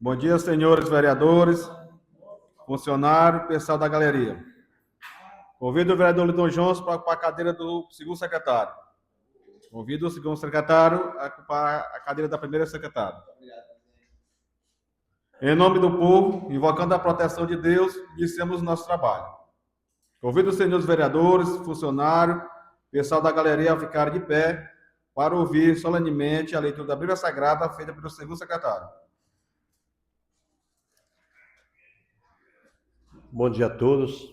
Bom dia, senhores vereadores, funcionário, pessoal da galeria. Convido o vereador Lindon Johnson para ocupar a cadeira do segundo secretário. Convido o segundo secretário a ocupar a cadeira da primeira secretária. Em nome do povo, invocando a proteção de Deus, iniciamos o nosso trabalho. Convido os senhores vereadores, funcionários, pessoal da galeria a ficarem de pé para ouvir solenemente a leitura da Bíblia Sagrada feita pelo segundo secretário. Bom dia a todos.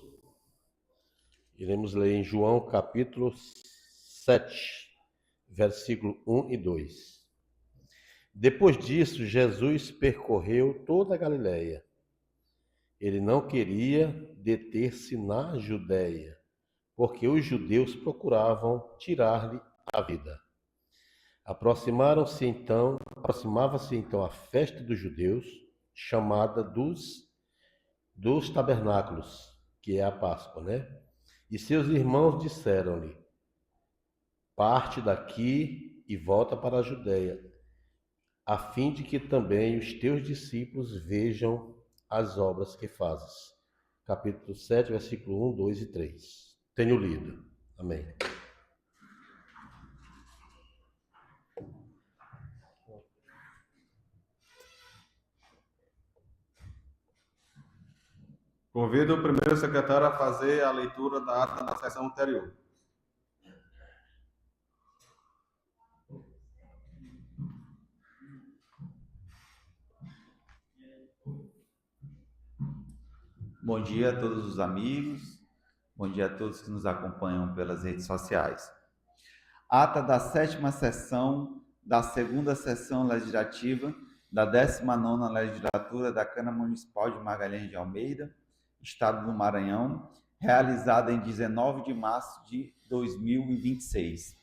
Iremos ler em João capítulo 7, versículo 1 e 2. Depois disso, Jesus percorreu toda a Galileia. Ele não queria deter-se na Judéia, porque os judeus procuravam tirar-lhe a vida. Aproximava-se então a festa dos judeus, chamada dos tabernáculos, que é a Páscoa, né? E seus irmãos disseram-lhe: parte daqui e volta para a Judéia, a fim de que também os teus discípulos vejam as obras que fazes. Capítulo 7, versículo 1, 2 e 3. Tenho lido. Amém. Convido o primeiro secretário a fazer a leitura da ata da sessão anterior. Bom dia a todos os amigos, bom dia a todos que nos acompanham pelas redes sociais. Ata da 7ª sessão da 2ª sessão legislativa da 19ª legislatura da Câmara Municipal de Magalhães de Almeida, Estado do Maranhão, realizada em 19 de março de 2026.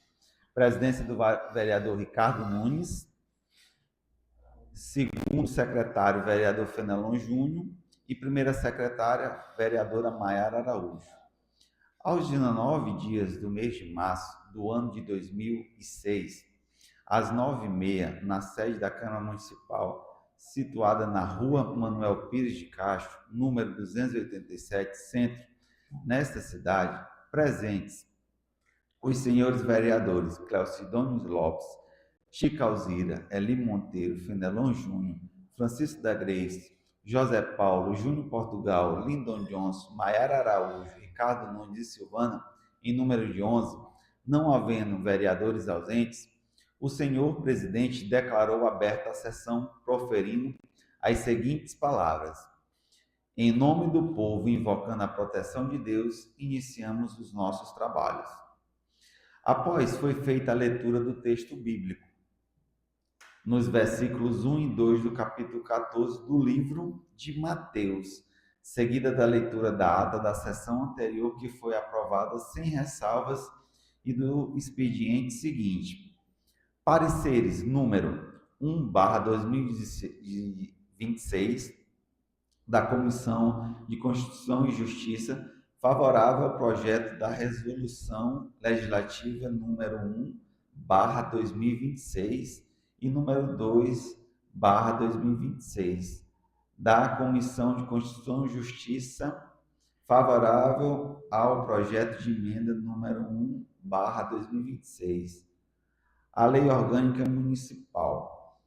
Presidência do vereador Ricardo Nunes, segundo secretário, vereador Fenelon Júnior, e primeira secretária, vereadora Maiara Araújo. Aos 19 dias do mês de março do ano de 2006, às 9h30, na sede da Câmara Municipal, situada na Rua Manuel Pires de Castro, número 287, Centro, nesta cidade, presentes os senhores vereadores Cleocidônio Lopes, Chica Alzira, Eli Monteiro, Fenelon Júnior, Francisco da Grace, José Paulo, Júnior Portugal, Lindon Johnson, Maiara Araújo, Ricardo Nunes e Silvana, em número de 11, não havendo vereadores ausentes, o senhor presidente declarou aberta a sessão, proferindo as seguintes palavras: em nome do povo, invocando a proteção de Deus, iniciamos os nossos trabalhos. Após foi feita a leitura do texto bíblico, nos versículos 1 e 2 do capítulo 14 do livro de Mateus, seguida da leitura da ata da sessão anterior, que foi aprovada sem ressalvas, e do expediente seguinte. Pareceres número 1/2026 da Comissão de Constituição e Justiça, favorável ao projeto da Resolução Legislativa número 1/2026 e número 2/2026, da Comissão de Constituição e Justiça, favorável ao projeto de emenda número 1/2026, a Lei Orgânica Municipal.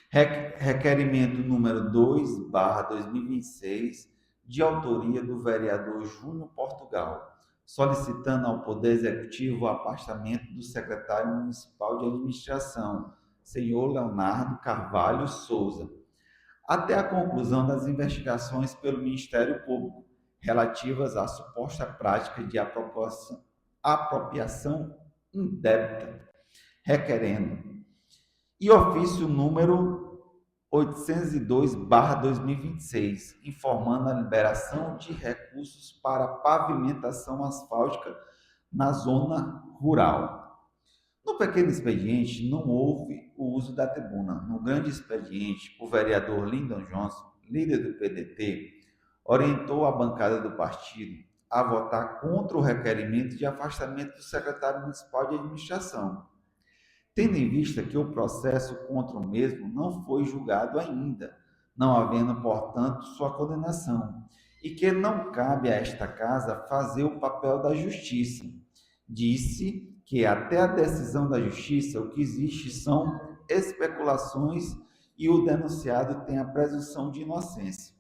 Requerimento número 2/2026, de autoria do vereador Júnior Portugal, solicitando ao Poder Executivo o afastamento do secretário municipal de administração, senhor Leonardo Carvalho Souza, até a conclusão das investigações pelo Ministério Público, relativas à suposta prática de apropriação indébita, requerendo. E ofício número 802/2026, informando a liberação de recursos para pavimentação asfáltica na zona rural. No pequeno expediente, não houve o uso da tribuna. No grande expediente, o vereador Lindon Johnson, líder do PDT, orientou a bancada do partido a votar contra o requerimento de afastamento do secretário municipal de administração, tendo em vista que o processo contra o mesmo não foi julgado ainda, não havendo, portanto, sua condenação, e que não cabe a esta casa fazer o papel da justiça. Disse que até a decisão da justiça o que existe são especulações e o denunciado tem a presunção de inocência.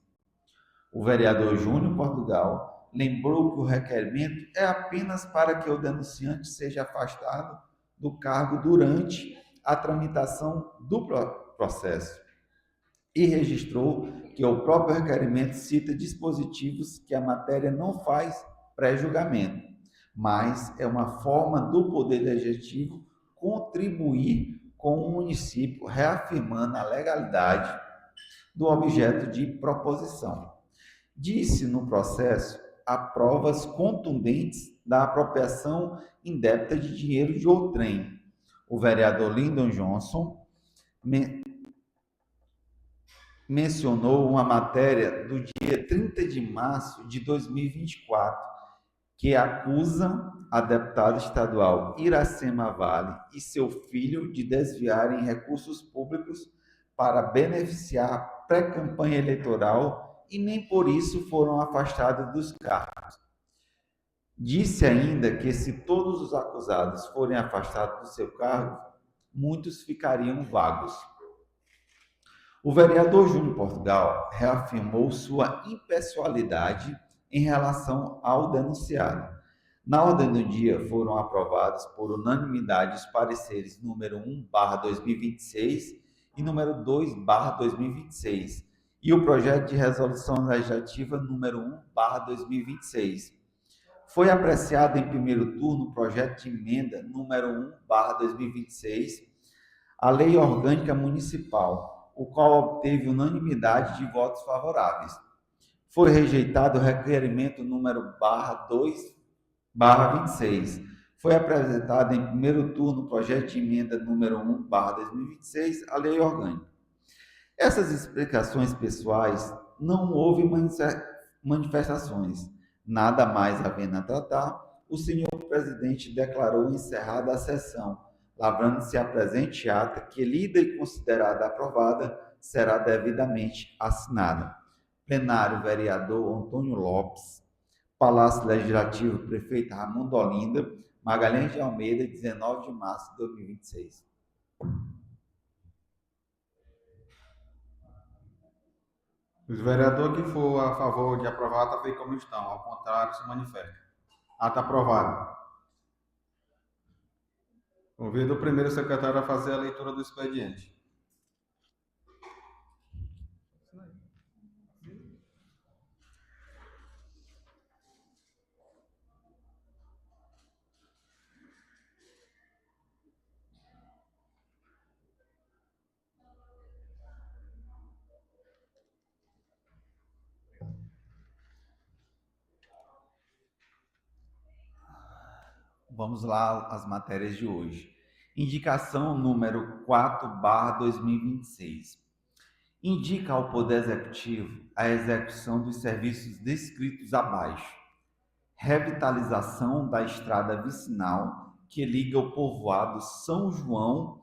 O vereador Júnior Portugal lembrou que o requerimento é apenas para que o denunciante seja afastado do cargo durante a tramitação do processo e registrou que o próprio requerimento cita dispositivos que a matéria não faz pré-julgamento, mas é uma forma do Poder Legislativo contribuir com o município, reafirmando a legalidade do objeto de proposição. Disse no processo há provas contundentes da apropriação indébita de dinheiro de outrem. O vereador Lyndon Johnson mencionou uma matéria do dia 30 de março de 2024, que acusa a deputada estadual Iracema Vale e seu filho de desviarem recursos públicos para beneficiar pré-campanha eleitoral e nem por isso foram afastados dos cargos. Disse ainda que se todos os acusados forem afastados do seu cargo, muitos ficariam vagos. O vereador Júnior Portugal reafirmou sua impessoalidade em relação ao denunciado. Na ordem do dia foram aprovados por unanimidade os pareceres número 1/2026 e número 2/2026 e o projeto de resolução legislativa número 1/2026. Foi apreciado em primeiro turno o projeto de emenda número 1/2026 à Lei Orgânica Municipal, o qual obteve unanimidade de votos favoráveis. Foi rejeitado o requerimento número /2/26. Foi apresentado em primeiro turno o projeto de emenda número 1/2026 à Lei Orgânica. Essas explicações pessoais, não houve manifestações. Nada mais havendo a tratar, o senhor presidente declarou encerrada a sessão, lavrando-se a presente ata que, lida e considerada aprovada, será devidamente assinada. Plenário, vereador Antônio Lopes. Palácio Legislativo, prefeito Raimundo Olinda, Magalhães de Almeida, 19 de março de 2026. Os vereadores que for a favor de aprovar, está feito como estão. Ao contrário, se manifesta. Ata aprovada. Convido o primeiro secretário a fazer a leitura do expediente. Vamos lá as matérias de hoje. Indicação número 4/2026. Indica ao Poder Executivo a execução dos serviços descritos abaixo. Revitalização da estrada vicinal que liga o povoado São João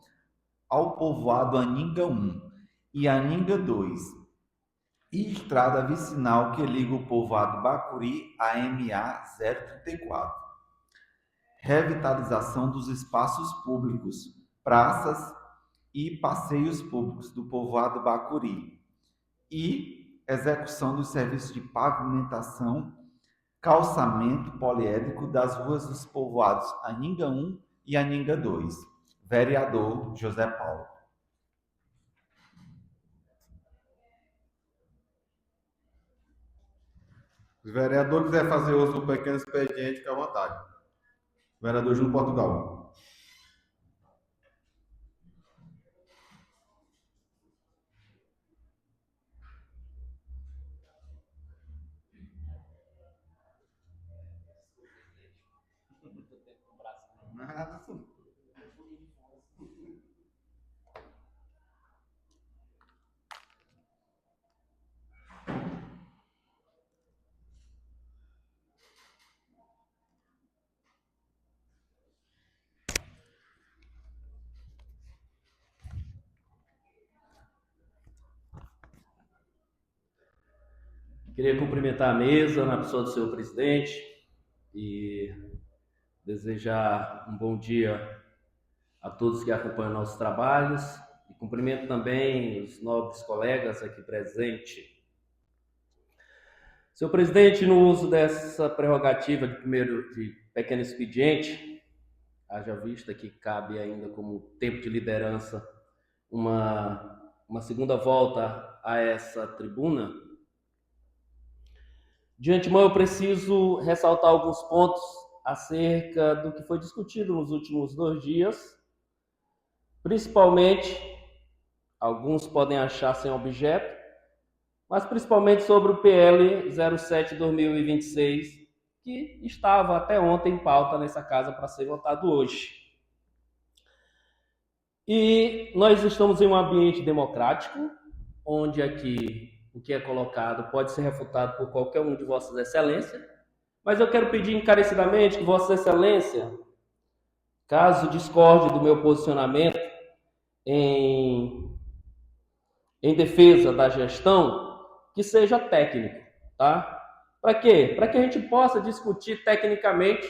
ao povoado Aninga 1 e Aninga 2. E estrada vicinal que liga o povoado Bacuri a MA 034. Revitalização dos espaços públicos, praças e passeios públicos do povoado Bacuri e execução dos serviços de pavimentação, calçamento poliédrico das ruas dos povoados Aninga 1 e Aninga 2. Vereador José Paulo. Se o vereador quiser fazer uso do pequeno expediente, fique à vontade. Vereador Júnior Portugal. Queria cumprimentar a mesa na pessoa do senhor presidente e desejar um bom dia a todos que acompanham nossos trabalhos e cumprimento também os nobres colegas aqui presentes. Senhor presidente, no uso dessa prerrogativa de pequeno expediente, haja vista que cabe ainda como tempo de liderança uma segunda volta a essa tribuna, de antemão eu preciso ressaltar alguns pontos acerca do que foi discutido nos últimos 2 dias, principalmente, alguns podem achar sem objeto, mas principalmente sobre o PL 07/2026, que estava até ontem em pauta nessa casa para ser votado hoje. E nós estamos em um ambiente democrático, onde aqui o que é colocado pode ser refutado por qualquer um de Vossas Excelências, mas eu quero pedir encarecidamente que Vossa Excelência, caso discorde do meu posicionamento em defesa da gestão, que seja técnico, tá? Para quê? Para que a gente possa discutir tecnicamente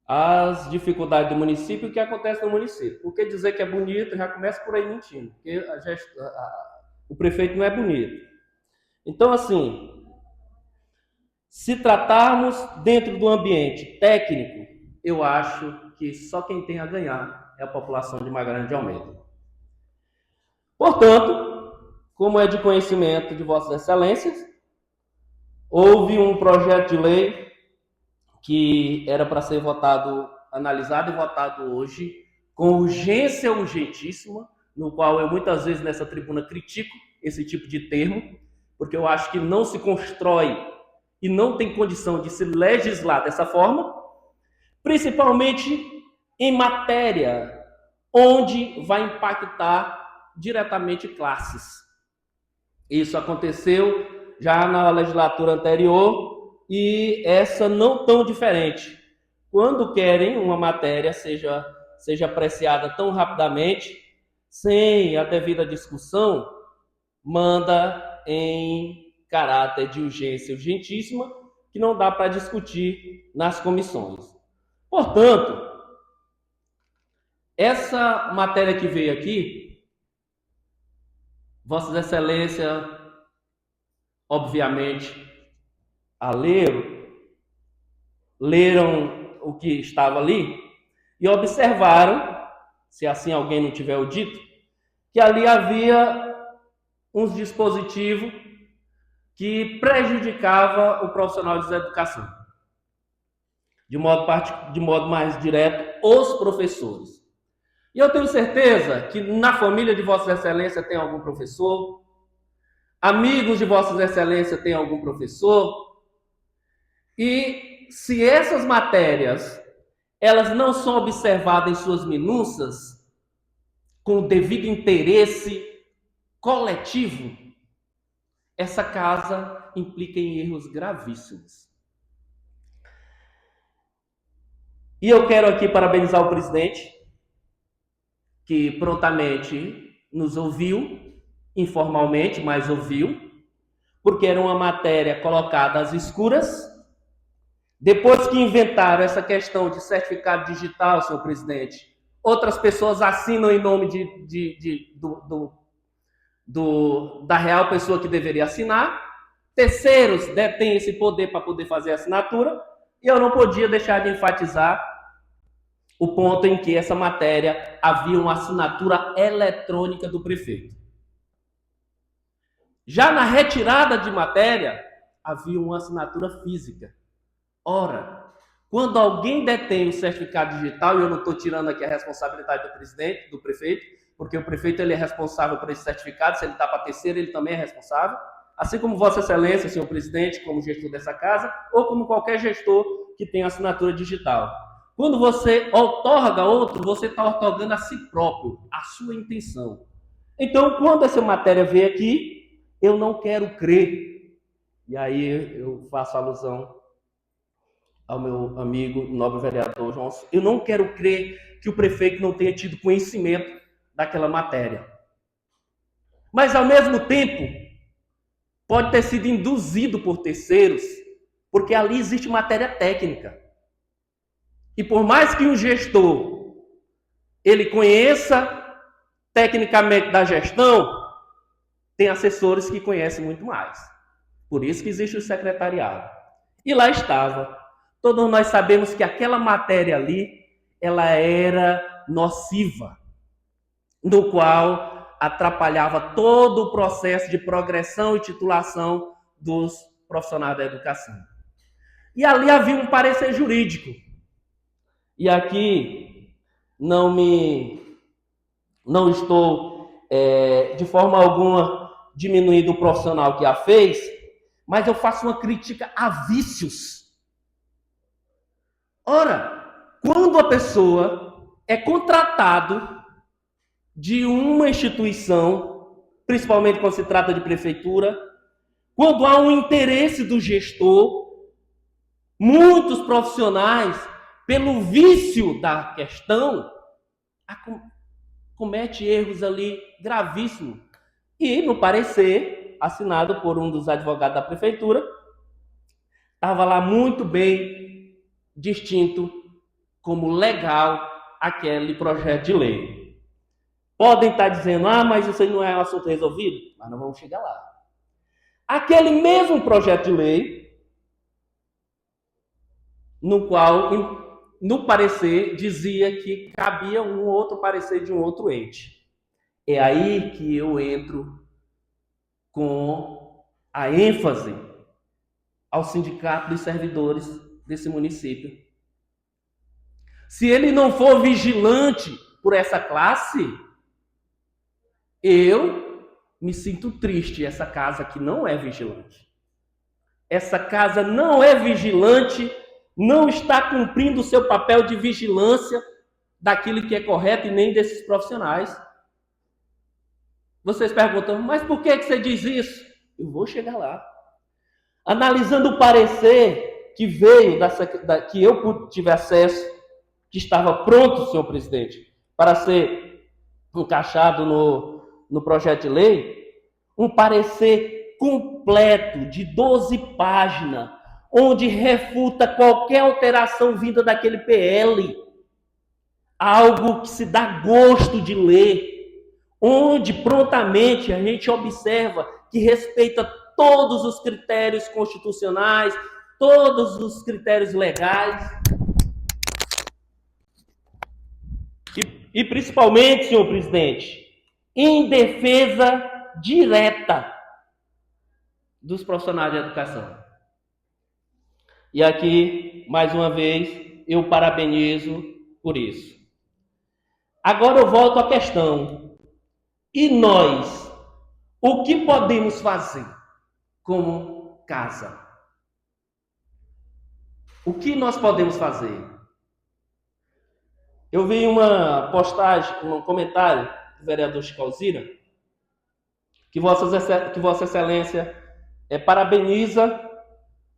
as dificuldades do município e o que acontece no município. Porque dizer que é bonito já começa por aí mentindo, porque o prefeito não é bonito. Então, assim, se tratarmos dentro do ambiente técnico, eu acho que só quem tem a ganhar é a população de Magalhães de Almeida. Portanto, como é de conhecimento de Vossas Excelências, houve um projeto de lei que era para ser votado, analisado e votado hoje, com urgência urgentíssima, no qual eu muitas vezes nessa tribuna critico esse tipo de termo, porque eu acho que não se constrói e não tem condição de se legislar dessa forma, principalmente em matéria onde vai impactar diretamente classes. Isso aconteceu já na legislatura anterior e essa não tão diferente. Quando querem uma matéria seja apreciada tão rapidamente, sem a devida discussão, manda em caráter de urgência urgentíssima, que não dá para discutir nas comissões. Portanto, essa matéria que veio aqui, Vossas Excelências, obviamente, leram o que estava ali e observaram, se assim alguém não tiver o dito, que ali havia uns dispositivos que prejudicava o profissional de educação, de modo mais direto, os professores. E eu tenho certeza que na família de Vossas Excelências tem algum professor, amigos de Vossas Excelências tem algum professor, e se essas matérias elas não são observadas em suas minúcias, com o devido interesse coletivo, essa casa implica em erros gravíssimos. E eu quero aqui parabenizar o presidente, que prontamente nos ouviu, informalmente, mas ouviu, porque era uma matéria colocada às escuras. Depois que inventaram essa questão de certificado digital, senhor presidente, outras pessoas assinam em nome da real pessoa que deveria assinar, terceiros detêm esse poder para poder fazer a assinatura, e eu não podia deixar de enfatizar o ponto em que essa matéria havia uma assinatura eletrônica do prefeito. Já na retirada de matéria, havia uma assinatura física. Ora, quando alguém detém o certificado digital, e eu não estou tirando aqui a responsabilidade do presidente, do prefeito, porque o prefeito ele é responsável por esse certificado, se ele está para terceiro, ele também é responsável, assim como Vossa Excelência, senhor presidente, como gestor dessa casa, ou como qualquer gestor que tem assinatura digital. Quando você outorga outro, você está outorgando a si próprio, a sua intenção. Então, quando essa matéria veio aqui, eu não quero crer. E aí eu faço alusão ao meu amigo, nobre vereador João. Eu não quero crer que o prefeito não tenha tido conhecimento daquela matéria. Mas, ao mesmo tempo, pode ter sido induzido por terceiros, porque ali existe matéria técnica. E por mais que um gestor ele conheça tecnicamente da gestão, tem assessores que conhecem muito mais. Por isso que existe o secretariado. E lá estava. Todos nós sabemos que aquela matéria ali, ela era nociva, no qual atrapalhava todo o processo de progressão e titulação dos profissionais da educação. E ali havia um parecer jurídico. E aqui não estou de forma alguma diminuindo o profissional que a fez, mas eu faço uma crítica a vícios. Ora, quando a pessoa é contratado de uma instituição, principalmente quando se trata de prefeitura, quando há um interesse do gestor, muitos profissionais, pelo vício da questão, comete erros ali gravíssimos. E no parecer, assinado por um dos advogados da prefeitura, estava lá muito bem distinto como legal aquele projeto de lei. Podem estar dizendo, mas isso aí não é um assunto resolvido, mas nós vamos chegar lá. Aquele mesmo projeto de lei, no qual, no parecer, dizia que cabia um outro parecer de um outro ente. É aí que eu entro com a ênfase ao sindicato dos servidores desse município. Se ele não for vigilante por essa classe, eu me sinto triste. Essa casa aqui não é vigilante. Essa casa não é vigilante, não está cumprindo o seu papel de vigilância daquilo que é correto e nem desses profissionais. Vocês perguntam, mas por que você diz isso? Eu vou chegar lá. Analisando o parecer que veio, que eu tive acesso, que estava pronto, senhor presidente, para ser encaixado no projeto de lei, um parecer completo de 12 páginas, onde refuta qualquer alteração vinda daquele PL. Algo que se dá gosto de ler, onde prontamente a gente observa que respeita todos os critérios constitucionais, todos os critérios legais. E principalmente, senhor presidente, em defesa direta dos profissionais de educação. E aqui, mais uma vez, eu parabenizo por isso. Agora eu volto à questão. E nós, o que podemos fazer como casa? O que nós podemos fazer? Eu vi uma postagem, um comentário do vereador Chico Alzira, que Vossa Excelência parabeniza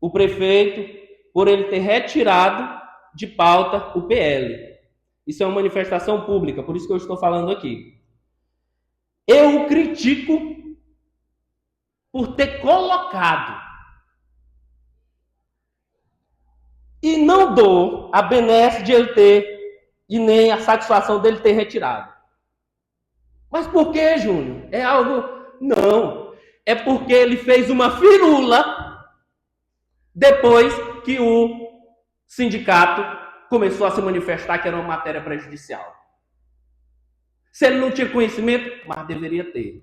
o prefeito por ele ter retirado de pauta o PL. Isso é uma manifestação pública, por isso que eu estou falando aqui. Eu o critico por ter colocado. E não dou a benesse de ele ter, e nem a satisfação dele ter retirado. Mas por que, Júnior? É algo... Não. É porque ele fez uma firula depois que o sindicato começou a se manifestar que era uma matéria prejudicial. Se ele não tinha conhecimento, mas deveria ter.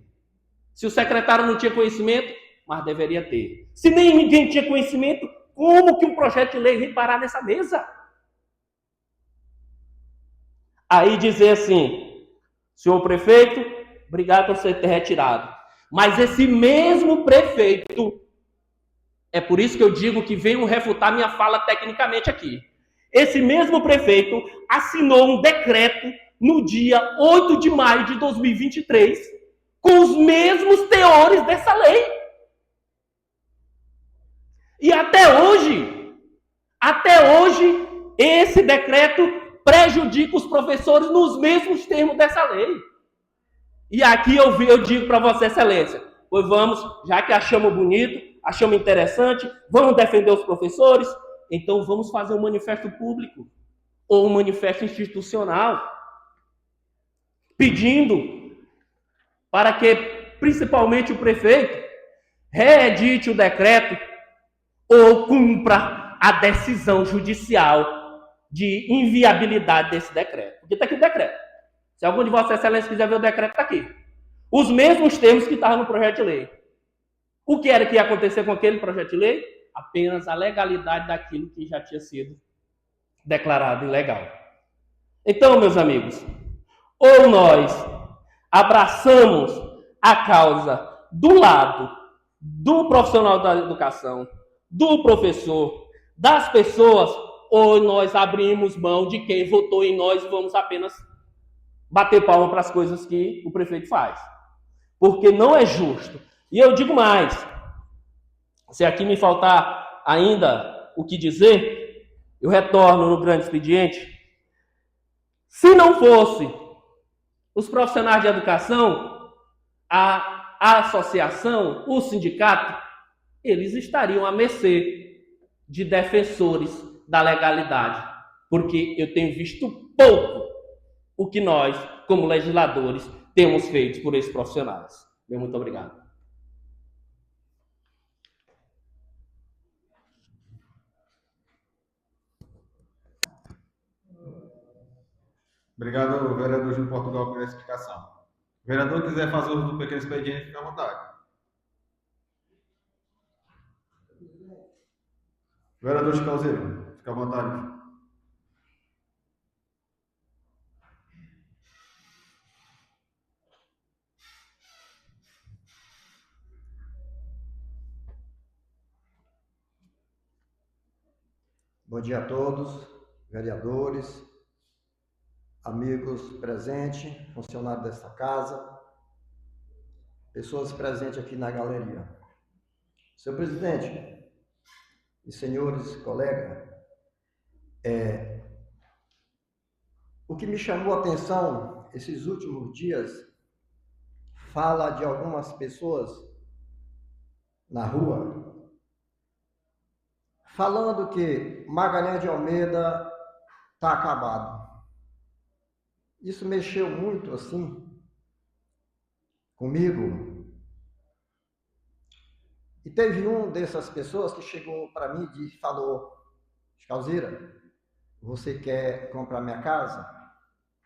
Se o secretário não tinha conhecimento, mas deveria ter. Se nem ninguém tinha conhecimento, como que um projeto de lei vem parar nessa mesa? Aí dizer assim, senhor prefeito, obrigado por você ter retirado. Mas esse mesmo prefeito, é por isso que eu digo que venho refutar minha fala tecnicamente aqui. Esse mesmo prefeito assinou um decreto no dia 8 de maio de 2023, com os mesmos teores dessa lei. E até hoje, esse decreto prejudica os professores nos mesmos termos dessa lei. E aqui eu digo para Vossa Excelência, Pois vamos, já que achamos bonito, achamos interessante, vamos defender os professores, então vamos fazer um manifesto público ou um manifesto institucional pedindo para que, principalmente o prefeito, reedite o decreto ou cumpra a decisão judicial de inviabilidade desse decreto. Porque está aqui o decreto. Se algum de Vossa Excelência quiser ver o decreto, está aqui. Os mesmos termos que estavam no projeto de lei. O que era que ia acontecer com aquele projeto de lei? Apenas a legalidade daquilo que já tinha sido declarado ilegal. Então, meus amigos, ou nós abraçamos a causa do lado do profissional da educação, do professor, das pessoas, ou nós abrimos mão de quem votou em nós e vamos apenas bater palma para as coisas que o prefeito faz. Porque não é justo. E eu digo mais, se aqui me faltar ainda o que dizer, eu retorno no grande expediente. Se não fosse os profissionais de educação, a associação, o sindicato, eles estariam à mercê de defensores da legalidade, porque eu tenho visto pouco o que nós, como legisladores, temos feito por esses profissionais. Muito obrigado. Obrigado, vereador Júnior Portugal, pela explicação. O vereador quiser fazer uso do pequeno expediente, fica à vontade. Vereador Chicalzeiro, fica à vontade. Bom dia a todos, vereadores, amigos presentes, funcionários desta casa, pessoas presentes aqui na galeria. Senhor presidente e senhores colegas, o que me chamou a atenção esses últimos dias fala de algumas pessoas na rua falando que Magalhães de Almeida está acabado. Isso mexeu muito assim comigo. E teve um dessas pessoas que chegou para mim e falou: Chicalzeira, você quer comprar minha casa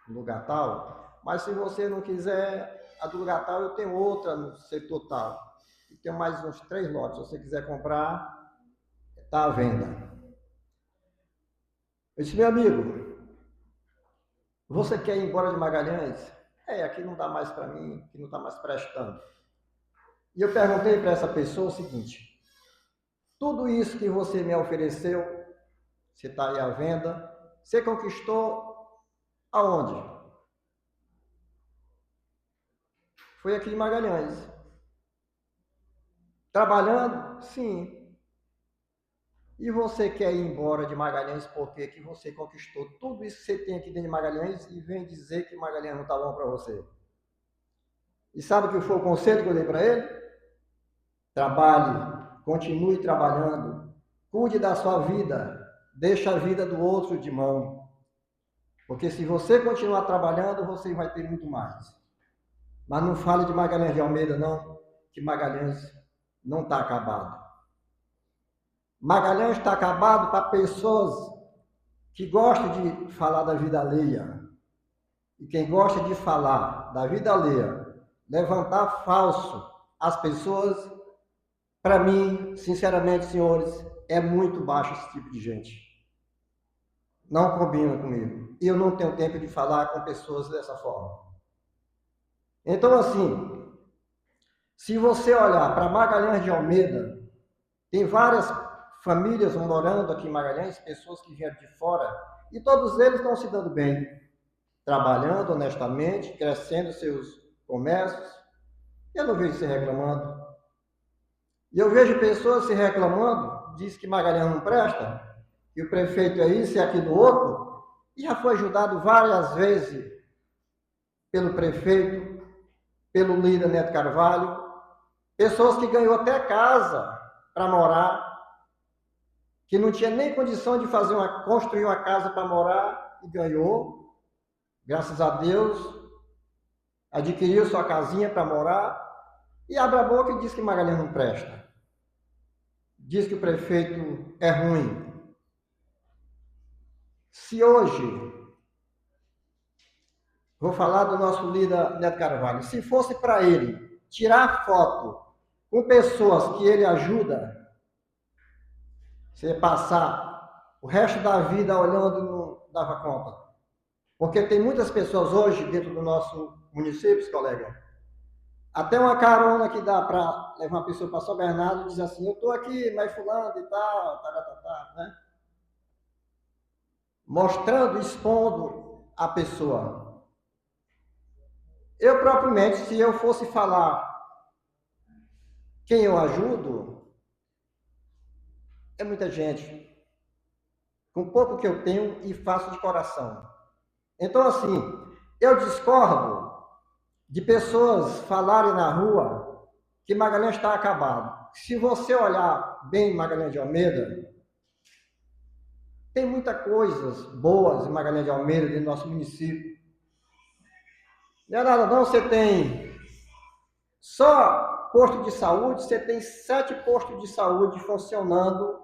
no lugar tal? Mas se você não quiser a do lugar tal, eu tenho outra no setor tal. E tenho mais uns 3 lotes. Se você quiser comprar, está à venda. Eu disse: meu amigo, você quer ir embora de Magalhães? Aqui não dá mais para mim, aqui não está mais prestando. E eu perguntei para essa pessoa o seguinte: tudo isso que você me ofereceu, você está aí à venda, você conquistou aonde? Foi aqui em Magalhães. Trabalhando? Sim. E você quer ir embora de Magalhães porque que você conquistou tudo isso que você tem aqui dentro de Magalhães e vem dizer que Magalhães não está bom para você? E sabe o que foi o conselho que eu dei para ele? Trabalhe, continue trabalhando, cuide da sua vida, deixe a vida do outro de mão. Porque se você continuar trabalhando, você vai ter muito mais. Mas não fale de Magalhães de Almeida, não, que Magalhães não está acabado. Magalhães está acabado para pessoas que gostam de falar da vida alheia. E quem gosta de falar da vida alheia, levantar falso as pessoas, para mim, sinceramente, senhores, é muito baixo esse tipo de gente. Não combina comigo. E eu não tenho tempo de falar com pessoas dessa forma. Então, assim, se você olhar para Magalhães de Almeida, tem várias famílias morando aqui em Magalhães, pessoas que vieram de fora, e todos eles estão se dando bem, trabalhando honestamente, crescendo seus comércios. Eu não vejo se reclamando. E eu vejo pessoas se reclamando, diz que Magalhães não presta, que o prefeito é isso e aquilo outro, e já foi ajudado várias vezes pelo prefeito, pelo líder Neto Carvalho, Pessoas que ganhou até casa para morar, que não tinha nem condição de construir uma casa para morar e ganhou, graças a Deus, adquiriu sua casinha para morar e abre a boca e diz que Magalhães não presta. Diz que o prefeito é ruim. Se hoje, vou falar do nosso líder Neto Carvalho, se fosse para ele tirar foto com pessoas que ele ajuda, você passar o resto da vida olhando não dava conta. Porque tem muitas pessoas hoje dentro do nosso município, colega, até uma carona que dá para levar uma pessoa para São Bernardo diz assim, eu estou aqui, mas fulano e tal, né? Mostrando, expondo a pessoa. Eu propriamente, se eu fosse falar quem eu ajudo, é muita gente. Com pouco que eu tenho e faço de coração. Então, assim, eu discordo de pessoas falarem na rua que Magalhães está acabado. Se você olhar bem Magalhães de Almeida, tem muitas coisas boas em Magalhães de Almeida, dentro do nosso município. Não é nada não, você tem só posto de saúde, você tem 7 postos de saúde funcionando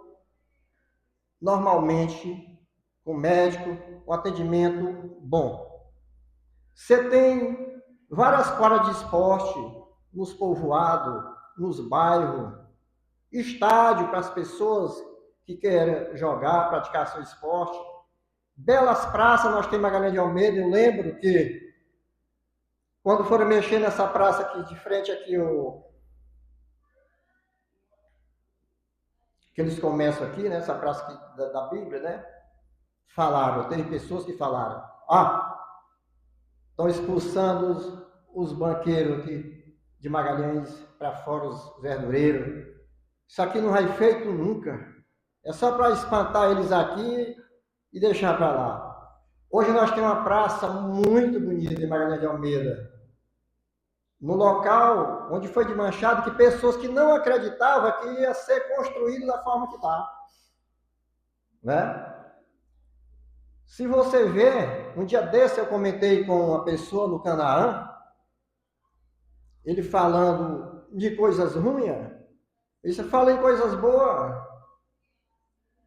normalmente, com médico, com atendimento bom. Você tem várias quadras de esporte nos povoados, nos bairros, estádio para as pessoas que querem jogar, praticar seu esporte. Belas praças nós temos em Magalhães de Almeida. Eu lembro que quando foram mexer nessa praça aqui, de frente aqui, que eles começam aqui, né, essa praça aqui da Bíblia, né? Falaram, teve pessoas que falaram, estão expulsando os banqueiros aqui de Magalhães para fora, os verdureiros. Isso aqui não vai feito nunca. É só para espantar eles aqui e deixar para lá. Hoje nós temos uma praça muito bonita em Magalhães de Almeida. No local onde foi desmanchado, que pessoas que não acreditavam que ia ser construído da forma que está. Né? Se você ver, um dia desse eu comentei com uma pessoa no Canaã, ele falando de coisas ruins, isso fala em coisas boas.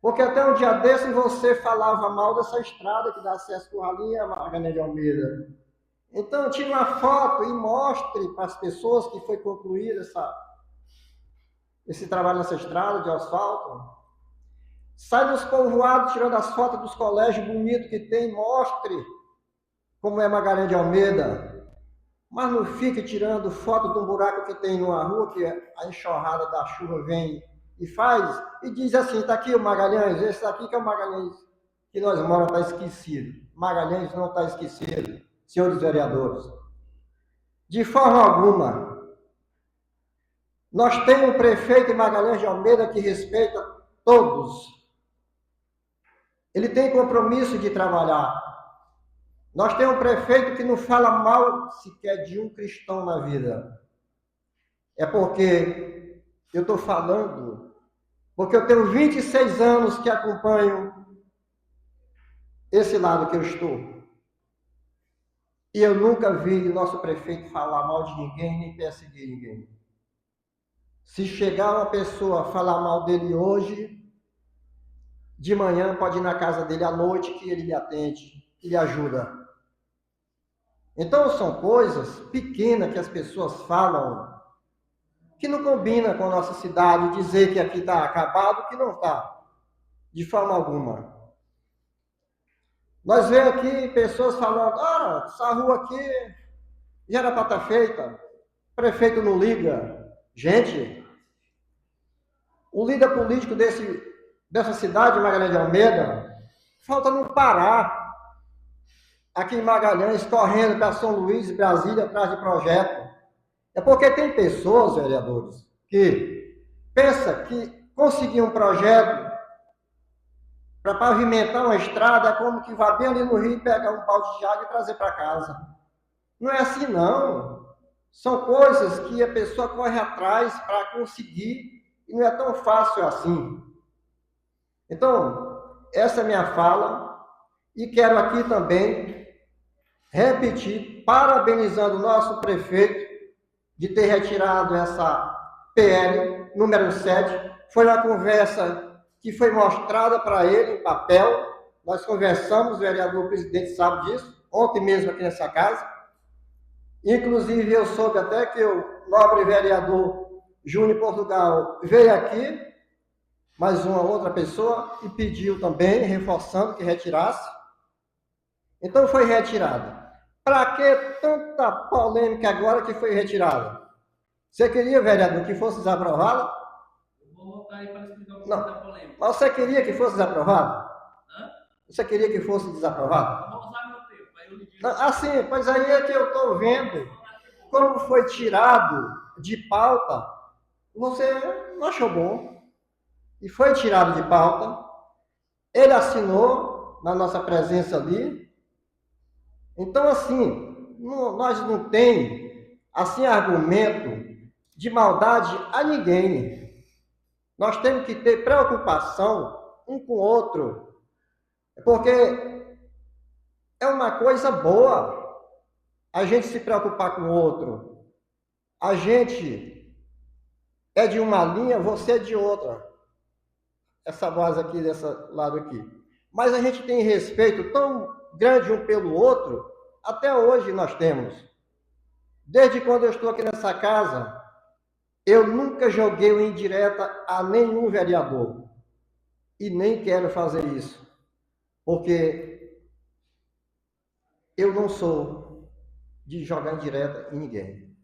Porque até um dia desse você falava mal dessa estrada que dá acesso por ali a Magalhães de Almeida. Então, tire uma foto e mostre para as pessoas que foi concluído esse trabalho nessa estrada de asfalto. Sai nos povoados tirando as fotos dos colégios bonitos que tem, mostre como é Magalhães de Almeida. Mas não fique tirando foto de um buraco que tem numa rua, que a enxurrada da chuva vem e faz, e diz assim, está aqui o Magalhães, esse aqui que é o Magalhães que nós moramos, está esquecido. Magalhães não está esquecido, senhores vereadores. De forma alguma. Nós temos um prefeito em Magalhães de Almeida que respeita todos. Ele tem compromisso de trabalhar. Nós temos um prefeito que não fala mal sequer de um cristão na vida. É porque eu estou falando, porque eu tenho 26 anos que acompanho esse lado que eu estou. E eu nunca vi o nosso prefeito falar mal de ninguém, nem perseguir ninguém. Se chegar uma pessoa falar mal dele hoje, de manhã pode ir na casa dele à noite que ele lhe atende, que lhe ajuda. Então são coisas pequenas que as pessoas falam que não combina com a nossa cidade, dizer que aqui está acabado, que não está, de forma alguma. Nós vemos aqui pessoas falando, essa rua aqui já era para estar feita, o prefeito não liga. Gente, o líder político dessa cidade, Magalhães de Almeida, falta no Pará, aqui em Magalhães, correndo para São Luís e Brasília atrás de projeto. É porque tem pessoas, vereadores, que pensam que conseguir um projeto para pavimentar uma estrada é como que vá bem ali no rio, pegar um balde de água e trazer para casa. Não é assim, não. São coisas que a pessoa corre atrás para conseguir e não é tão fácil assim. Então, essa é a minha fala e quero aqui também repetir, parabenizando o nosso prefeito de ter retirado essa PL número 7. Foi uma conversa que foi mostrada para ele em papel. Nós conversamos, o vereador presidente sabe disso, ontem mesmo aqui nessa casa. Inclusive, eu soube até que o nobre vereador Júnior Portugal veio aqui, mais uma outra pessoa, e pediu também, reforçando que retirasse. Então, foi retirado. Para que tanta polêmica agora que foi retirada? Você queria, vereador, que fosse desaprovada? Eu vou voltar aí para explicar o que Não. da polêmica. Mas você queria que fosse desaprovada? Hã? Você queria que fosse desaprovada? Eu vou usar meu tempo, aí eu lhe digo. Não, assim, pois aí é que eu estou vendo como foi tirado de pauta. Você não achou bom. E foi tirado de pauta. Ele assinou na nossa presença ali. Então, assim, nós não temos assim, argumento de maldade a ninguém. Nós temos que ter preocupação um com o outro, porque é uma coisa boa a gente se preocupar com o outro. A gente é de uma linha, você é de outra. Essa voz aqui, desse lado aqui. Mas a gente tem respeito tão grande um pelo outro, até hoje nós temos. Desde quando eu estou aqui nessa casa, eu nunca joguei uma indireta a nenhum vereador. E nem quero fazer isso. Porque eu não sou de jogar indireta em ninguém.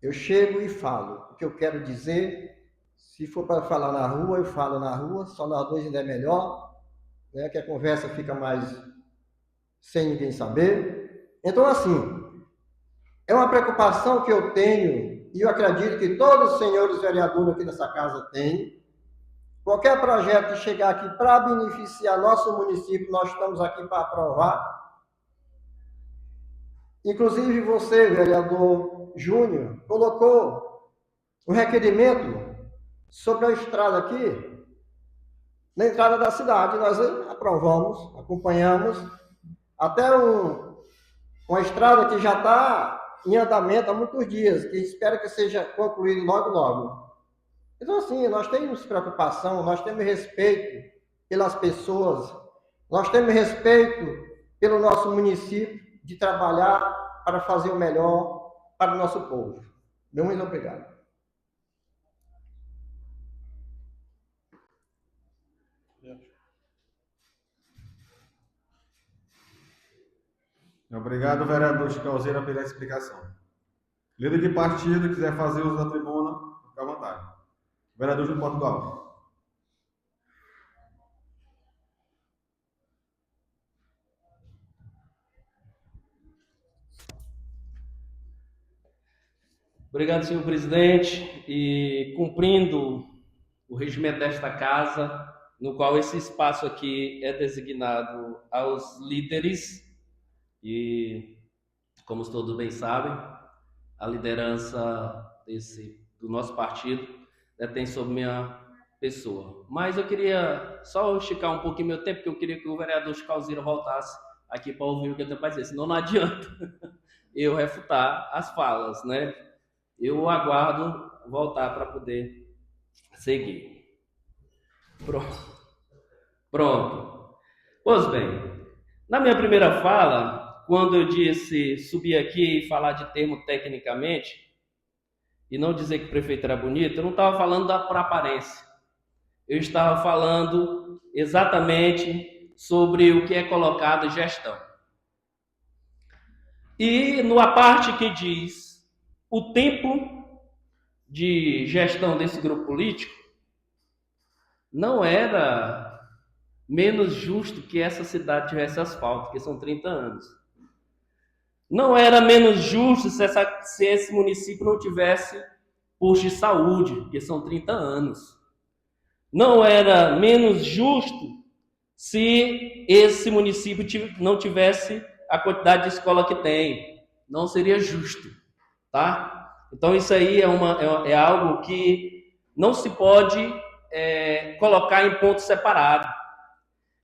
Eu chego e falo o que eu quero dizer. Se for para falar na rua, eu falo na rua. Só nós dois ainda é melhor, né? Que a conversa fica mais sem ninguém saber. Então, assim, é uma preocupação que eu tenho, e eu acredito que todos os senhores vereadores aqui nessa casa têm. Qualquer projeto que chegar aqui para beneficiar nosso município, nós estamos aqui para aprovar. Inclusive você, vereador Júnior, colocou um requerimento sobre a estrada aqui, na entrada da cidade. Nós aprovamos, acompanhamos, até uma estrada que já está em andamento há muitos dias, que espero que seja concluído logo, logo. Então, assim, nós temos preocupação, nós temos respeito pelas pessoas, nós temos respeito pelo nosso município de trabalhar para fazer o melhor para o nosso povo. Meu muito obrigado. Obrigado, vereador Chicalzeira, pela explicação. Líder de partido, quiser fazer uso da tribuna, fica à vontade. Vereador Júnior Portugal. Obrigado, senhor presidente. E cumprindo o regimento desta casa, no qual esse espaço aqui é designado aos líderes, e, como todos bem sabem, a liderança do nosso partido detém sobre minha pessoa. Mas eu queria só esticar um pouquinho meu tempo, porque eu queria que o vereador Chicalzeira voltasse aqui para ouvir o que eu tenho para dizer, senão não adianta eu refutar as falas, né? Eu aguardo voltar para poder seguir. Pronto. Pois bem, na minha primeira fala, quando eu disse subir aqui e falar de termo tecnicamente, e não dizer que o prefeito era bonito, eu não estava falando por aparência. Eu estava falando exatamente sobre o que é colocado gestão. E na parte que diz o tempo de gestão desse grupo político, não era menos justo que essa cidade tivesse asfalto, porque são 30 anos. Não era menos justo se esse município não tivesse posto de saúde, porque são 30 anos. Não era menos justo se esse município não tivesse a quantidade de escola que tem. Não seria justo. tá? Então isso aí é algo que não se pode colocar em ponto separado.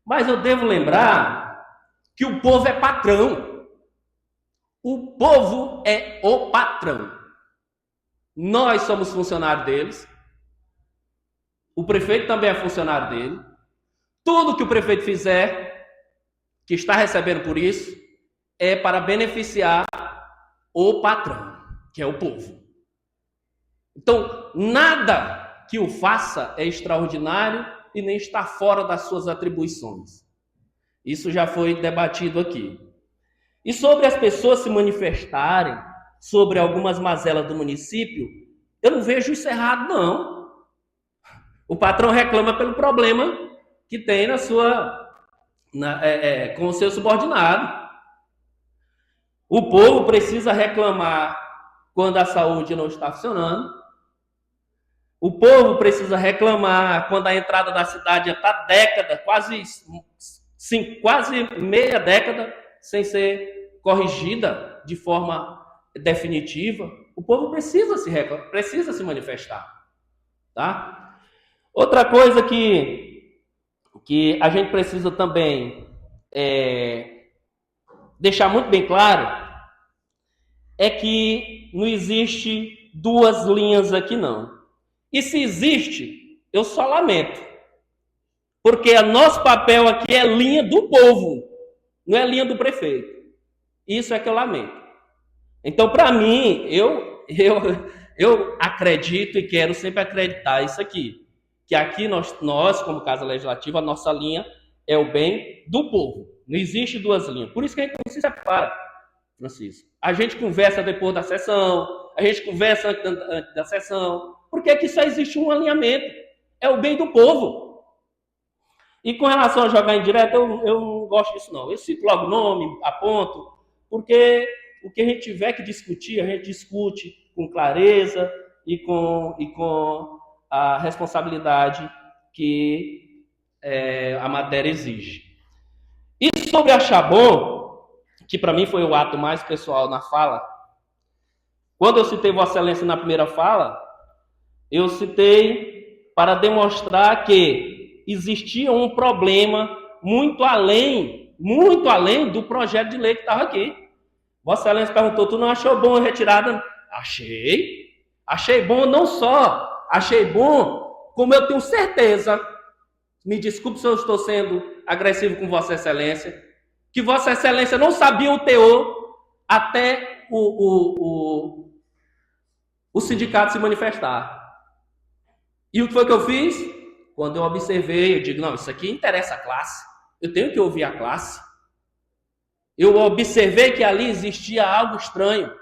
Mas eu devo lembrar que o povo é patrão. O povo é o patrão. Nós somos funcionários deles. O prefeito também é funcionário dele. Tudo que o prefeito fizer, que está recebendo por isso, é para beneficiar o patrão, que é o povo. Então, nada que o faça é extraordinário e nem está fora das suas atribuições. Isso já foi debatido aqui. E sobre as pessoas se manifestarem sobre algumas mazelas do município, eu não vejo isso errado, não. O patrão reclama pelo problema que tem com o seu subordinado. O povo precisa reclamar quando a saúde não está funcionando. O povo precisa reclamar quando a entrada da cidade está quase meia década sem ser corrigida de forma definitiva. O povo precisa se manifestar, tá? Outra coisa que a gente precisa também deixar muito bem claro é que não existe duas linhas aqui, não. E se existe, eu só lamento. Porque o nosso papel aqui é linha do povo, não é linha do prefeito. Isso é que eu lamento. Então, para mim, eu acredito e quero sempre acreditar isso aqui. Que aqui nós, como Casa Legislativa, a nossa linha é o bem do povo. Não existe duas linhas. Por isso que a gente não se separa, Francisco. A gente conversa depois da sessão, a gente conversa antes da sessão, porque aqui só existe um alinhamento. É o bem do povo. E com relação a jogar em direto, eu não gosto disso, não. Eu cito logo o nome, aponto, porque o que a gente tiver que discutir, a gente discute com clareza e com a responsabilidade que a matéria exige. E sobre achar bom, que para mim foi o ato mais pessoal na fala, quando eu citei Vossa Excelência na primeira fala, eu citei para demonstrar que existia um problema muito além do projeto de lei que estava aqui. Vossa Excelência perguntou, tu não achou bom a retirada? Achei bom, não só achei bom, como eu tenho certeza, me desculpe se eu estou sendo agressivo com Vossa Excelência, que Vossa Excelência não sabia o teor até o sindicato se manifestar. E o que foi que eu fiz? Quando eu observei, eu digo, não, isso aqui interessa a classe, eu tenho que ouvir a classe. Eu observei que ali existia algo estranho.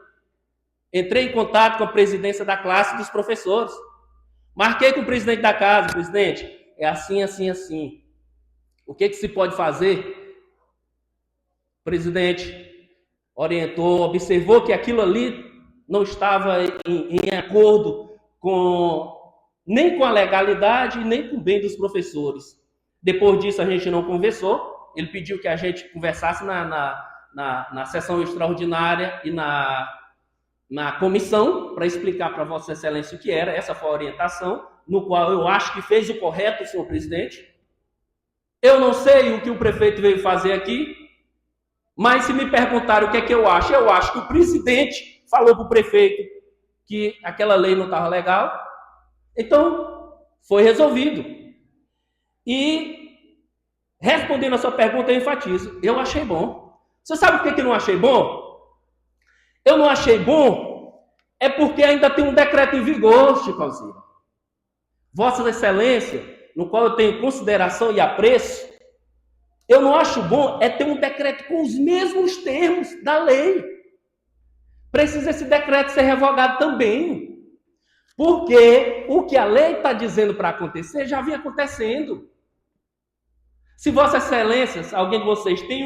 Entrei em contato com a presidência da classe dos professores. Marquei com o presidente da casa, presidente, é assim, assim, assim. O que se pode fazer? O presidente orientou, observou que aquilo ali não estava em acordo nem com a legalidade, nem com o bem dos professores. Depois disso, a gente não conversou. Ele pediu que a gente conversasse na sessão extraordinária e na comissão para explicar para Vossa Excelência o que era. Essa foi a orientação, no qual eu acho que fez o correto, senhor presidente. Eu não sei o que o prefeito veio fazer aqui, mas se me perguntarem o que é que eu acho que o presidente falou para o prefeito que aquela lei não estava legal. Então, foi resolvido. E, respondendo a sua pergunta, eu enfatizo. Eu achei bom. Você sabe por que eu não achei bom? Eu não achei bom é porque ainda tem um decreto em vigor, Chico Alzira. Vossa Excelência, no qual eu tenho consideração e apreço, eu não acho bom é ter um decreto com os mesmos termos da lei. Precisa esse decreto ser revogado também. Porque o que a lei está dizendo para acontecer já vinha acontecendo. Se Vossa Excelência, alguém de vocês tem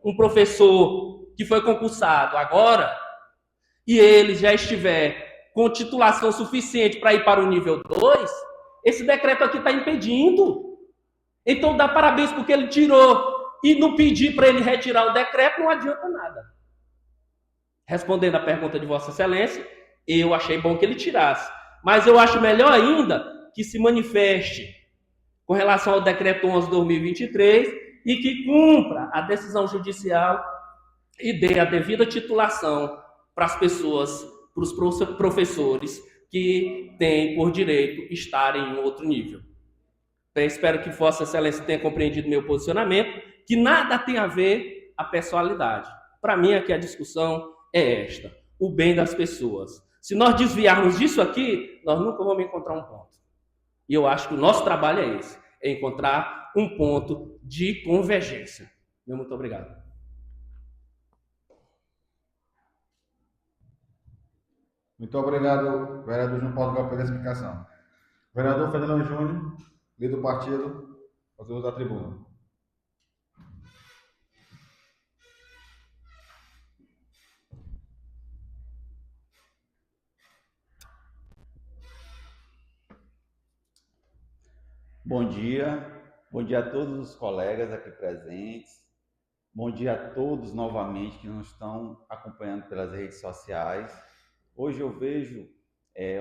um professor que foi concursado agora, e ele já estiver com titulação suficiente para ir para o nível 2, esse decreto aqui está impedindo. Então dá parabéns porque ele tirou e não pedir para ele retirar o decreto não adianta nada. Respondendo à pergunta de Vossa Excelência, eu achei bom que ele tirasse. Mas eu acho melhor ainda que se manifeste com relação ao decreto 11/2023 e que cumpra a decisão judicial e dê a devida titulação para as pessoas, para os professores que têm por direito estar em outro nível. Então, espero que Vossa Excelência tenha compreendido meu posicionamento, que nada tem a ver a pessoalidade. Para mim, aqui a discussão é esta: o bem das pessoas. Se nós desviarmos disso aqui, nós nunca vamos encontrar um ponto. E eu acho que o nosso trabalho é esse, é encontrar um ponto de convergência. Muito obrigado. Muito obrigado, vereador João Paulo Galpão, pela explicação. Vereador Fernando Júnior, líder do partido, fazer uso da tribuna. Bom dia a todos os colegas aqui presentes, bom dia a todos novamente que nos estão acompanhando pelas redes sociais. Hoje eu vejo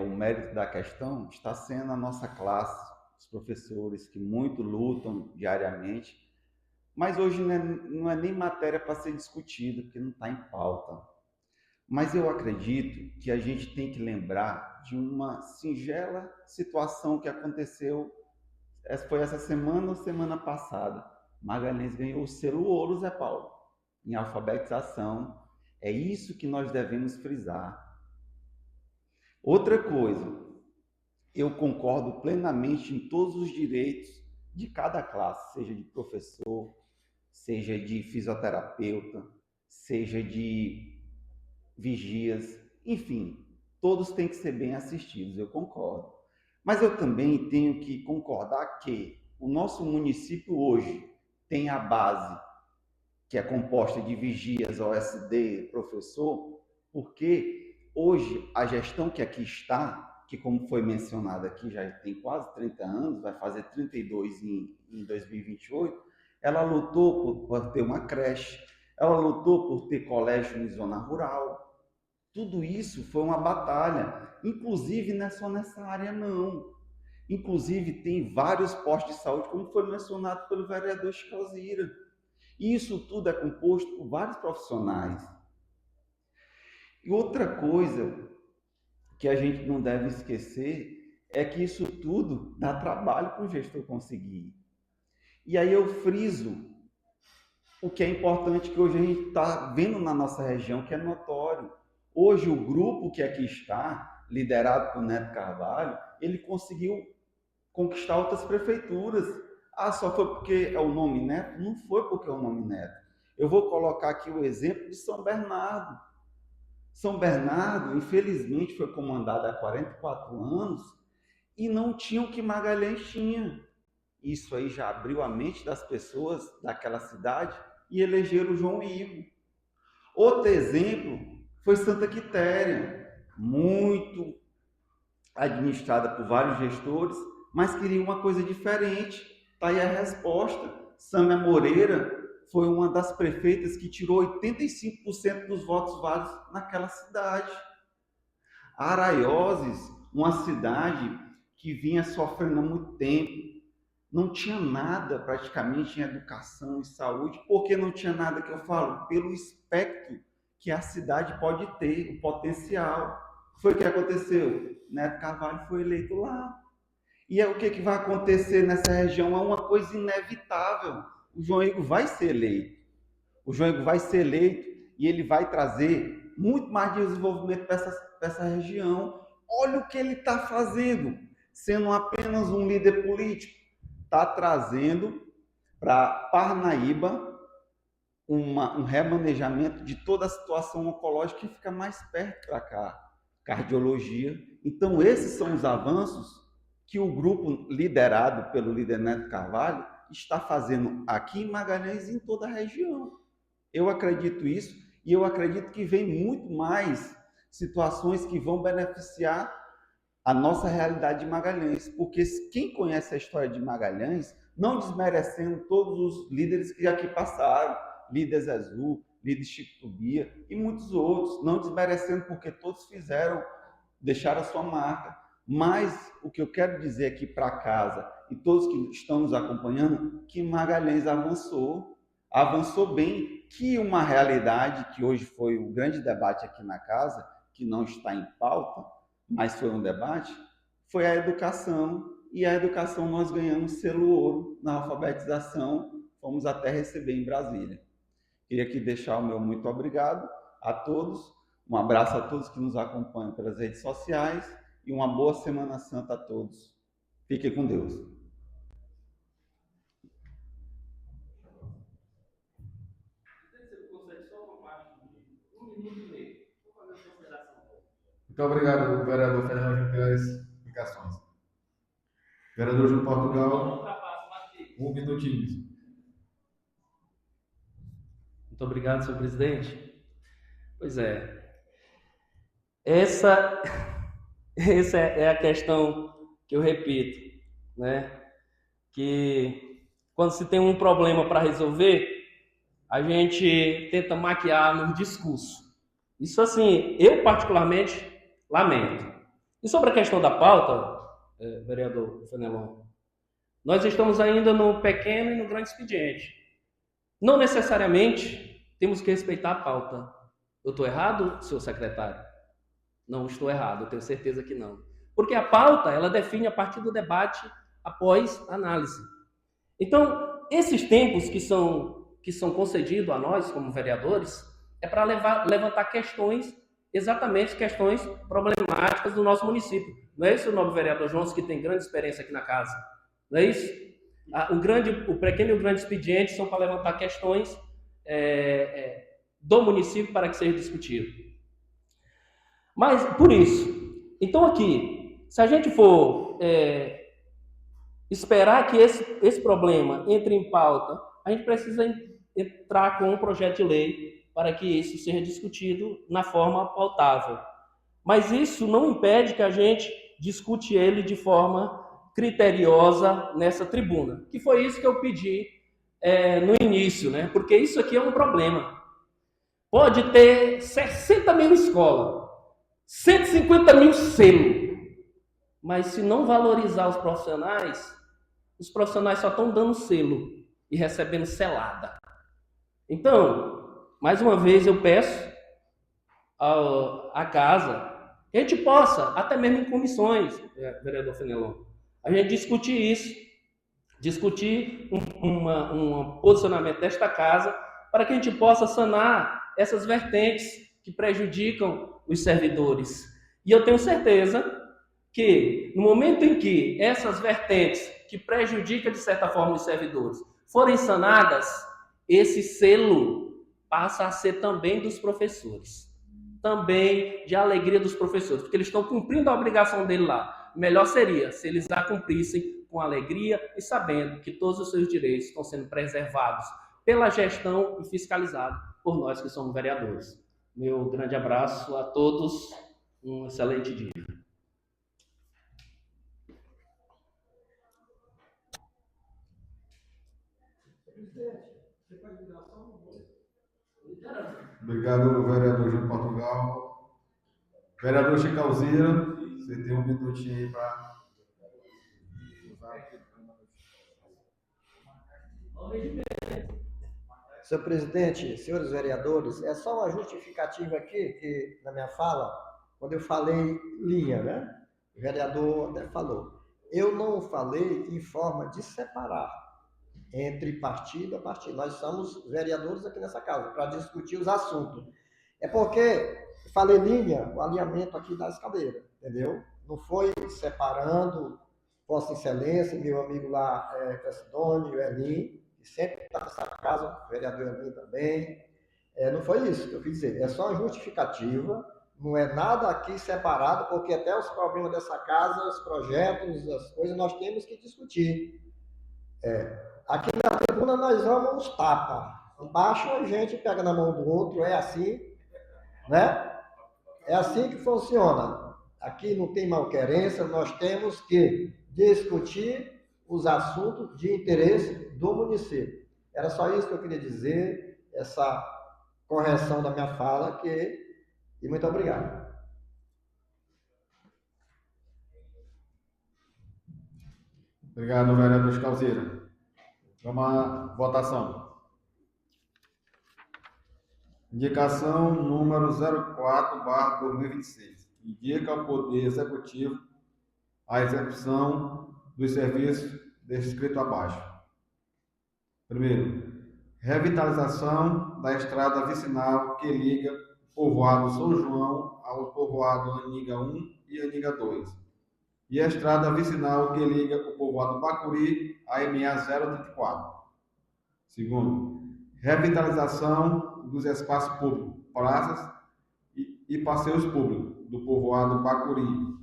o mérito da questão está sendo a nossa classe, os professores que muito lutam diariamente, mas hoje não é nem matéria para ser discutida, porque não está em pauta. Mas eu acredito que a gente tem que lembrar de uma singela situação que aconteceu, foi essa semana ou semana passada. Magalhães ganhou o selo ouro, Zé Paulo, em alfabetização. É isso que nós devemos frisar. Outra coisa, eu concordo plenamente em todos os direitos de cada classe, seja de professor, seja de fisioterapeuta, seja de vigias, enfim, todos têm que ser bem assistidos, eu concordo. Mas eu também tenho que concordar que o nosso município hoje tem a base que é composta de vigias, OSD, professor, porque hoje a gestão que aqui está, que como foi mencionado aqui, já tem quase 30 anos, vai fazer 32 em 2028, ela lutou por ter uma creche, ela lutou por ter colégio em zona rural. Tudo isso foi uma batalha, inclusive não é só nessa área não. Inclusive tem vários postos de saúde, como foi mencionado pelo vereador Chicalzira. E isso tudo é composto por vários profissionais. E outra coisa que a gente não deve esquecer é que isso tudo dá trabalho para o gestor conseguir. E aí eu friso o que é importante, que hoje a gente está vendo na nossa região, que é notório. Hoje o grupo que aqui está, liderado por Neto Carvalho, ele conseguiu conquistar outras prefeituras. Ah, só foi porque é o nome Neto? Não foi porque é o nome Neto. Eu vou colocar aqui o exemplo de São Bernardo. São Bernardo, infelizmente, foi comandado há 44 anos e não tinha o que Magalhães tinha. Isso aí já abriu a mente das pessoas daquela cidade e elegeram o João Ivo. Outro exemplo foi Santa Quitéria, muito administrada por vários gestores, mas queria uma coisa diferente. Está aí a resposta. Sâmia Moreira foi uma das prefeitas que tirou 85% dos votos válidos naquela cidade. Araioses, uma cidade que vinha sofrendo há muito tempo, não tinha nada praticamente em educação e saúde. Por que não tinha nada que eu falo? Pelo espectro que a cidade pode ter, o potencial. Foi o que aconteceu? Neto Carvalho foi eleito lá. E o que vai acontecer nessa região é uma coisa inevitável. O João Igor vai ser eleito. O João Igor vai ser eleito e ele vai trazer muito mais desenvolvimento para essa região. Olha o que ele está fazendo, sendo apenas um líder político. Está trazendo para Parnaíba um remanejamento de toda a situação oncológica que fica mais perto para cá. Cardiologia. Então, esses são os avanços que o grupo liderado pelo líder Neto Carvalho está fazendo aqui em Magalhães e em toda a região. Eu acredito isso e eu acredito que vem muito mais situações que vão beneficiar a nossa realidade de Magalhães, porque quem conhece a história de Magalhães, não desmerecendo todos os líderes que aqui passaram, líder Zezu, líder Chico Tubia e muitos outros, não desmerecendo porque todos fizeram deixar a sua marca. Mas o que eu quero dizer aqui para casa e todos que estão nos acompanhando, que Magalhães avançou bem, que uma realidade que hoje foi o grande debate aqui na casa, que não está em pauta, mas foi um debate, foi a educação. E a educação nós ganhamos selo ouro na alfabetização, fomos até receber em Brasília. Queria aqui deixar o meu muito obrigado a todos, um abraço a todos que nos acompanham pelas redes sociais e uma boa Semana Santa a todos. Fiquem com Deus. Muito obrigado, vereador Fernando, pelas explicações. Vereador João Portugal, 1 minutinho. Muito obrigado, senhor presidente. Pois é. Essa é a questão que eu repito, né? Que quando se tem um problema para resolver, a gente tenta maquiar no discurso. Isso, assim, eu particularmente lamento. E sobre a questão da pauta, vereador Fenelon, nós estamos ainda no pequeno e no grande expediente. Não necessariamente temos que respeitar a pauta. Eu estou errado, senhor secretário? Não estou errado, eu tenho certeza que não. Porque a pauta, ela define a partir do debate após análise. Então, esses tempos que são concedidos a nós, como vereadores, é para levantar questões, exatamente questões problemáticas do nosso município. Não é isso, o novo vereador João, que tem grande experiência aqui na casa? Não é isso? O pequeno e o grande expediente são para levantar questões do município para que seja discutido. Mas, por isso, então aqui, se a gente for esperar que esse problema entre em pauta, a gente precisa entrar com um projeto de lei para que isso seja discutido na forma pautável. Mas isso não impede que a gente discute ele de forma criteriosa nessa tribuna, que foi isso que eu pedi no início, né? Porque isso aqui é um problema. Pode ter 60 mil escolas, 150 mil selos, mas se não valorizar os profissionais só estão dando selo e recebendo selada. Então, mais uma vez eu peço à casa que a gente possa, até mesmo em comissões, vereador Fenelon, a gente discutir isso, discutir um posicionamento desta casa para que a gente possa sanar essas vertentes que prejudicam os servidores. E eu tenho certeza que no momento em que essas vertentes que prejudicam de certa forma os servidores forem sanadas, esse selo passa a ser também dos professores, também de alegria dos professores, porque eles estão cumprindo a obrigação dele lá. Melhor seria se eles a cumprissem com alegria e sabendo que todos os seus direitos estão sendo preservados pela gestão e fiscalizados por nós que somos vereadores. Meu grande abraço a todos, um excelente dia. Obrigado, vereador João Portugal. Vereador Chico Alzira, você tem 1 minutinho aí para... Senhor presidente, senhores vereadores, é só uma justificativa aqui, que na minha fala, quando eu falei linha, né? O vereador até falou. Eu não falei em forma de separar entre partido a partido. Nós somos vereadores aqui nessa casa, para discutir os assuntos. É porque eu falei linha, o alinhamento aqui das cadeiras, entendeu? Não foi separando Vossa Excelência, meu amigo lá, Cressidônio, o Elim, que sempre está nessa casa, o vereador Elim também. Não foi isso que eu quis dizer. É só uma justificativa, não é nada aqui separado, porque até os problemas dessa casa, os projetos, as coisas, nós temos que discutir. Aqui na tribuna nós vamos tapa. Embaixo a gente pega na mão do outro, é assim, né? É assim que funciona. Aqui não tem malquerência, nós temos que discutir os assuntos de interesse do município. Era só isso que eu queria dizer, essa correção da minha fala, e muito obrigado. Obrigado, vereador Chicalzeira. Vamos à votação. Indicação número 04/2026. Indica ao Poder Executivo a execução dos serviços descritos abaixo. Primeiro, revitalização da estrada vicinal que liga o povoado São João ao povoado Aniga 1 e Aniga 2. E a estrada vicinal que liga o povoado Bacuri à MA 034. Segundo, revitalização dos espaços públicos, praças e passeios públicos do povoado Bacuri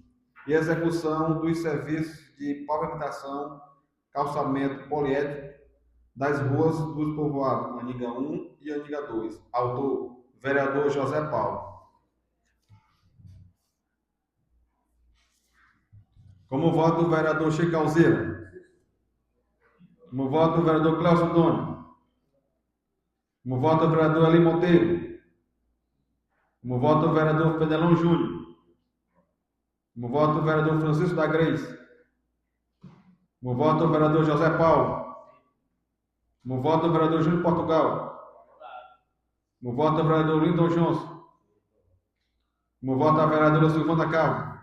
e execução dos serviços de pavimentação, calçamento poliédrico das ruas dos povoados Aniga 1 e Aniga 2. Autor, vereador José Paulo. Como voto o vereador Chicalzeira. Como voto o vereador Cláudio Doni. Como voto o vereador Eli Monteiro. Como voto o vereador Fenelon Júnior. Como voto o vereador Francisco da Grace. Como voto o vereador José Paulo. Como voto o vereador Júnior Portugal. Como voto o vereador Lindon Johnson. Como voto a vereadora Silvana Calvo.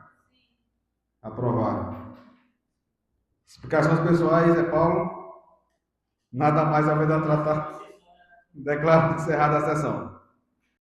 Aprovado. Explicações pessoais, Zé Paulo. Nada mais a ver a tratar. Declaro encerrada a sessão.